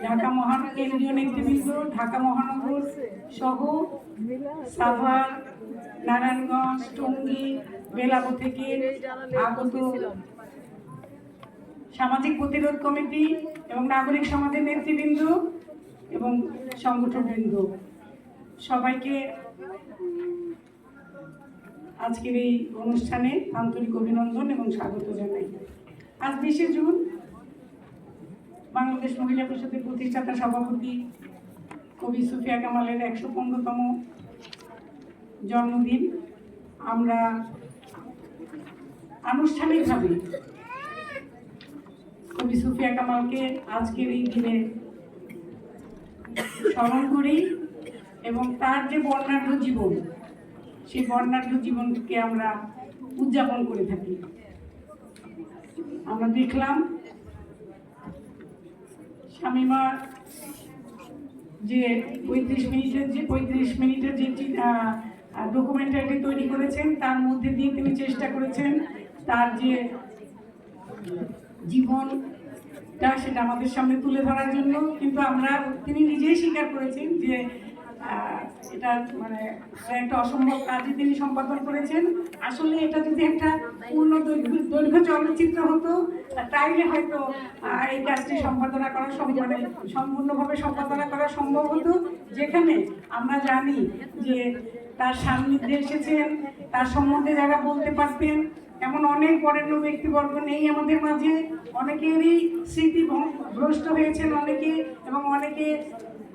ঢাকা কেন্দ্রীয় নেতৃবৃন্দ, ঢাকা মহানগর সহ সাভার, নারায়ণগঞ্জ, টঙ্গী, বেলাবো থেকে আগত সামাজিক প্রতিরোধ কমিটি এবং নাগরিক সমাজের নেতৃবৃন্দ এবং সংগঠনবৃন্দ, সবাইকে আজকের এই অনুষ্ঠানে আন্তরিক অভিনন্দন এবং স্বাগত জানাই। আজ 20শে জুন বাংলাদেশ মহিলা পরিষদের প্রতিষ্ঠাতা সভাপতি কবি সুফিয়া কামালের 115তম জন্মদিন। আমরা আনুষ্ঠানিকভাবে কবি সুফিয়া কামালকে আজকের এই দিনে স্মরণ করি এবং তার যে বর্ণাঢ্য জীবন, সেই বর্ণাঢ্য জীবনকে আমরা উদযাপন করে থাকি। আমরা দেখলাম শামীমা যে 35 মিনিটের যে ডকুমেন্টারি তৈরি করেছেন, তার মধ্যে দিয়ে তিনি চেষ্টা করেছেন তার যে জীবনটা সেটা আমাদের সামনে তুলে ধরার জন্য। কিন্তু তিনি নিজেই স্বীকার করেছেন যে এটা মানে একটা অসম্ভব কাজই তিনি সম্পাদন করেছেন। আসলে এটা যদি একটা পূর্ণ দৈর্ঘ্য চলচ্চিত্র হতো তাইলে হয়তো এই কাজটি সম্পাদনা করা সম্পূর্ণভাবে সম্পাদনা করা সম্ভব হতো, যেখানে আমরা জানি যে তার সান্নিধ্যে এসেছেন, তার সম্বন্ধে যারা বলতে পারতেন এমন অনেক বরেণ্য ব্যক্তিবর্গ নেই আমাদের মাঝে। অনেকেরই স্মৃতি ভ্রষ্ট হয়েছেন অনেকে, এবং অনেকে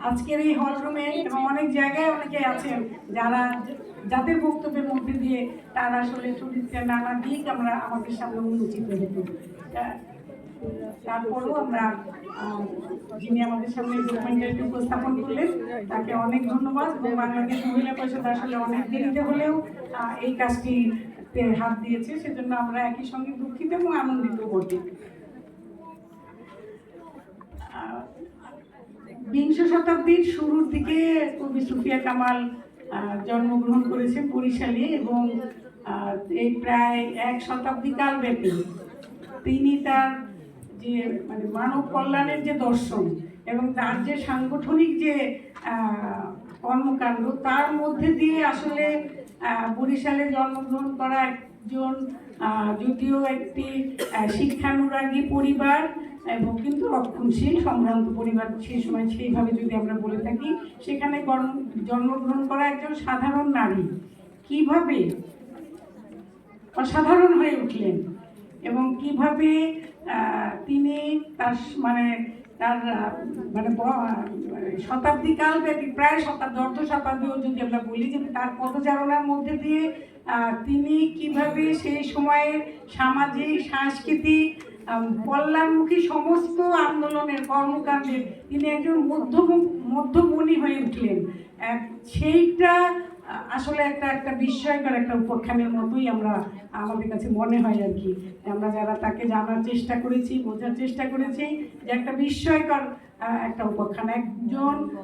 আজকের এই হলরুমে এবং অনেক জায়গায় অনেকে আছেন যাদের বক্তব্যের মধ্যে দিয়ে তার আসলে চরিত্রের নানা দিক আমাদের সামনে উন্মোচিত হতো। তারপরও আমরা যিনি আমাদের সামনে ডকুমেন্টারিটি উপস্থাপন করলেন তাকে অনেক ধন্যবাদ। এবং বাংলাদেশ মহিলা পরিষদ আসলে অনেক দেরিতে হলেও এই কাজটিতে হাত দিয়েছে, সেজন্য আমরা একই সঙ্গে দুঃখিত এবং আনন্দিত বটে। 20 শতাব্দীর শুরুর দিকে কবি সুফিয়া কামাল জন্মগ্রহণ করেছেন বরিশালে, এবং এই প্রায় 1 শতাব্দী কাল ব্যাপী তিনি তার যে মানে মানব কল্যাণের যে দর্শন এবং তার যে সাংগঠনিক যে কর্মকাণ্ড, তার মধ্যে দিয়ে আসলে বরিশালে জন্মগ্রহণ করা একজন যদিও একটি শিক্ষানুরাগী পরিবার এবং কিন্তু রক্ষণশীল সম্ভ্রান্ত পরিবার সেই সময় সেইভাবে যদি আমরা বলে থাকি, সেখানে জন্মগ্রহণ করা একজন সাধারণ নারী কিভাবে অসাধারণ হয়ে উঠলেন এবং কিভাবে তিনি তার শতাব্দীকাল ব্যাপী প্রায় অর্ধ শতাব্দীও যদি আমরা বলি যে তার পদচারণার মধ্যে দিয়ে তিনি কিভাবে সেই সময়ের সামাজিক সাংস্কৃতিক কল্যাণমুখী সমস্ত আন্দোলনের কর্মকাণ্ডে তিনি একজন মধ্যমণি হয়ে উঠলেন। সেইটা আসলে একটা বিস্ময়কর একটা উপাখ্যানের মতোই আমাদের কাছে মনে হয় আর কি। আমরা যারা তাকে জানার চেষ্টা করেছি, বোঝার চেষ্টা করেছি যে একটা বিস্ময়কর একটা উপাখ্যান।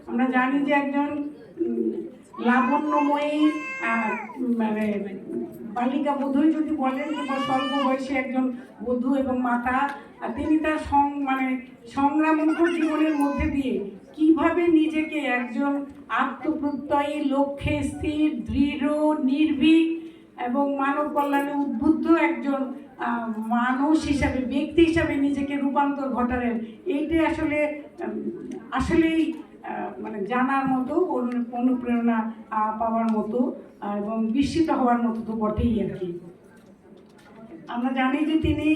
আমরা জানি যে একজন লাবণ্যময়ী মানে বালিকা বধূই যদি বলেন কিংবা স্বল্প বয়সী একজন বধূ এবং মাতা, তিনি তার সংগ্রামমুখর জীবনের মধ্যে দিয়ে কিভাবে নিজেকে একজন আত্মপ্রত্যয়ী, লক্ষ্যে স্থির, দৃঢ়, নির্ভীক এবং মানব কল্যাণে উদ্বুদ্ধ একজন মানুষ হিসাবে, ব্যক্তি হিসাবে নিজেকে রূপান্তর ঘটালেন, এইটাই আসলেই মানে জানার মতো, অনুপ্রেরণা পাওয়ার মতো এবং বিস্মিত হওয়ার মতো তো বটেই আর কি। আমরা জানি যে তিনি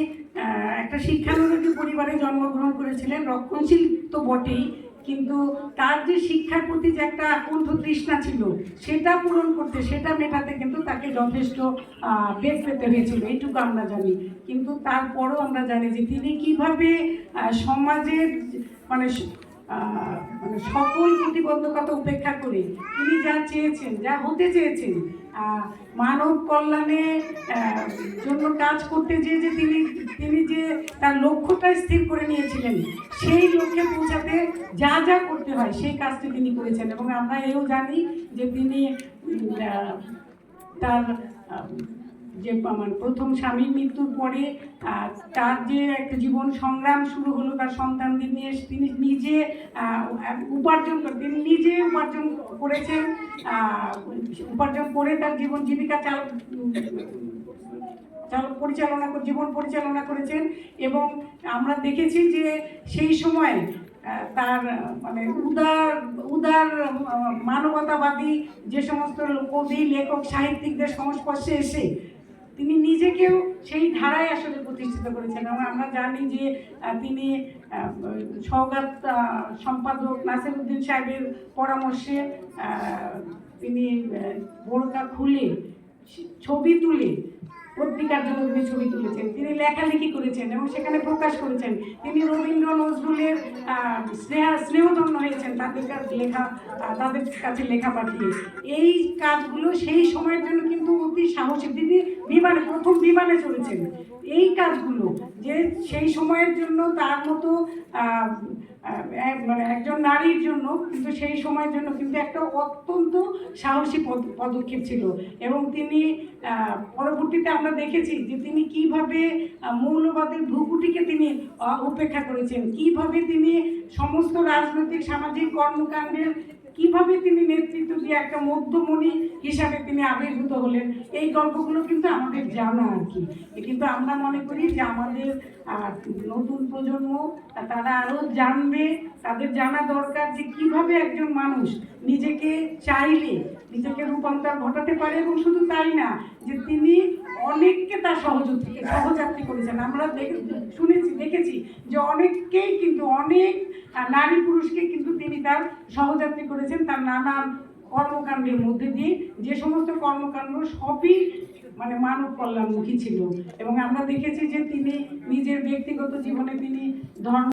একটা শিক্ষানুরাগী পরিবারে জন্মগ্রহণ করেছিলেন, রক্ষণশীল তো বটেই, কিন্তু তার যে শিক্ষার প্রতি যে একটা আকণ্ঠ তৃষ্ণা ছিল সেটা পূরণ করতে, সেটা মেটাতে কিন্তু তাকে যথেষ্ট বেগ পেতে হয়েছিল, এইটুকু আমরা জানি। কিন্তু তারপরও আমরা জানি যে তিনি কিভাবে সমাজের মানে সকল প্রতিবন্ধকতা উপেক্ষা করে তিনি যা চেয়েছেন, যা হতে চেয়েছেন, মানব কল্যাণের জন্য কাজ করতে যে তিনি যে তার লক্ষ্যটা স্থির করে নিয়েছিলেন, সেই লক্ষ্যে পৌঁছাতে যা যা করতে হয় সেই কাজটি তিনি করেছেন। এবং আমরা এও জানি যে তিনি তার যে আমার প্রথম স্বামীর মৃত্যুর পরে তার যে একটা জীবন সংগ্রাম শুরু হলো তার সন্তানদের নিয়ে, তিনি নিজে তিনি নিজে উপার্জন করেছেন, উপার্জন করে তার জীবন জীবিকা জীবন পরিচালনা করেছেন। এবং আমরা দেখেছি যে সেই সময় তার মানে উদার উদার মানবতাবাদী যে সমস্ত কবি, লেখক, সাহিত্যিকদের সংস্পর্শে এসে তিনি নিজেকেও সেই ধারায় আসলে প্রতিষ্ঠিত করেছেন। এবং আমরা জানি যে তিনি সওগাত সম্পাদক নাসিরউদ্দিন সাহেবের পরামর্শে তিনি বোরকা খুলে ছবি তুলে পত্রিকার জন্য তিনি ছবি তুলেছেন, তিনি লেখালেখি করেছেন এবং সেখানে প্রকাশ করেছেন। তিনি রবীন্দ্র নজরুলের স্নেহধন্য হয়েছেন তাদের কাছে লেখা পাঠিয়ে। এই কাজগুলো সেই সময়ের জন্য কিন্তু অতি সাহসী। তিনি প্রথম বিমানে চলেছেন। এই কাজগুলো যে সেই সময়ের জন্য তার মতো মানে একজন নারীর জন্য কিন্তু সেই সময়ের জন্য কিন্তু একটা অত্যন্ত সাহসী পদক্ষেপ ছিল। এবং তিনি পরবর্তীতে আমরা দেখেছি যে তিনি কিভাবে মৌলবাদের ভ্রুকুটিকে তিনি উপেক্ষা করেছেন, কিভাবে তিনি সমস্ত রাজনৈতিক সামাজিক কর্মকাণ্ডের কিভাবে তিনি নেতৃত্ব দিয়ে একটা মধ্যমণি হিসাবে তিনি আবির্ভূত হলেন। এই গল্পগুলো কিন্তু আমাদের জানা আর কি। কিন্তু আমরা মনে করি যে আমাদের নতুন প্রজন্ম তারা আরও জানবে, তাদের জানা দরকার যে কিভাবে একজন মানুষ নিজেকে চাইলে নিজেকে রূপান্তর ঘটাতে পারে। এবং শুধু তাই না, যে তিনি অনেককে তার সহযাত্রী করেছেন। আমরা দেখেছি যে অনেককেই কিন্তু অনেক নারী পুরুষকে কিন্তু তিনি তার সহযাত্রী করেছেন তার নানান কর্মকাণ্ডের মধ্যে দিয়ে, যে সমস্ত কর্মকাণ্ড সবই মানে মানব কল্যাণমুখী ছিল। এবং আমরা দেখেছি যে তিনি নিজের ব্যক্তিগত জীবনে তিনি ধর্ম